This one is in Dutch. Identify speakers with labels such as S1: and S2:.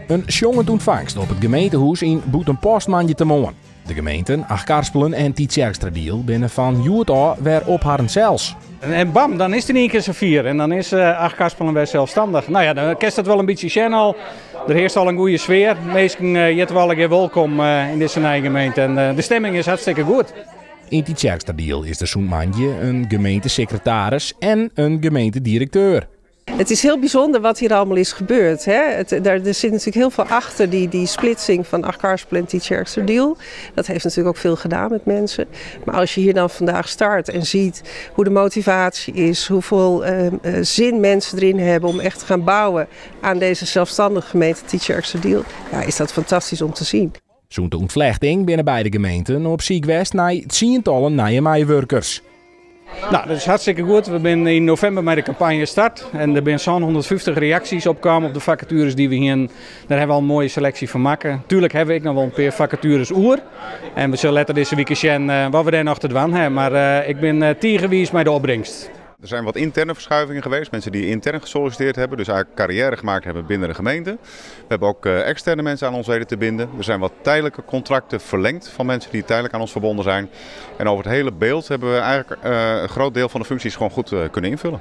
S1: Een sjongend ontvangst op het gemeentehuis in Boetenpostmanjetemoarn. De gemeenten Achkarspelen en Tietjerkstradiel binnen van Joet al weer op haar zelfs.
S2: En bam, dan is het in één keer z'n vier en dan is Achkarspelen weer zelfstandig. Nou ja, dan kerst het wel een beetje zien al. Er heerst al een goede sfeer. Mensen jeten wel een keer welkom in deze nieuwe gemeente en de stemming is hartstikke goed.
S1: In Tietjerkstradiel is er zo'n mandje een gemeentesecretaris en een gemeentedirecteur.
S3: Het is heel bijzonder wat hier allemaal is gebeurd. Hè? Er zit natuurlijk heel veel achter die splitsing van Achkarspelen en Tietjerkstradiel. Dat heeft natuurlijk ook veel gedaan met mensen. Maar als je hier dan vandaag start en ziet hoe de motivatie is, hoeveel zin mensen erin hebben om echt te gaan bouwen aan deze zelfstandige gemeente Tietjerkstradiel, ja, is dat fantastisch om te zien.
S1: Zo'n ontvlechting binnen beide gemeenten op Ziek-West naar tientallen nieuwe medewerkers.
S2: Nou, dat is hartstikke goed. We zijn in november met de campagne gestart. En er zijn zo'n 150 reacties opgekomen op de vacatures die we hier. Daar hebben we al een mooie selectie van maken. Tuurlijk hebben we nog wel een paar vacatures oer. En we zullen later deze week zien wat we daar nog te doen hebben. Maar ik ben tiergewies met de opbrengst.
S4: Er zijn wat interne verschuivingen geweest. Mensen die intern gesolliciteerd hebben, dus eigenlijk carrière gemaakt hebben binnen de gemeente. We hebben ook externe mensen aan ons weten te binden. Er zijn wat tijdelijke contracten verlengd van mensen die tijdelijk aan ons verbonden zijn. En over het hele beeld hebben we eigenlijk een groot deel van de functies gewoon goed kunnen invullen.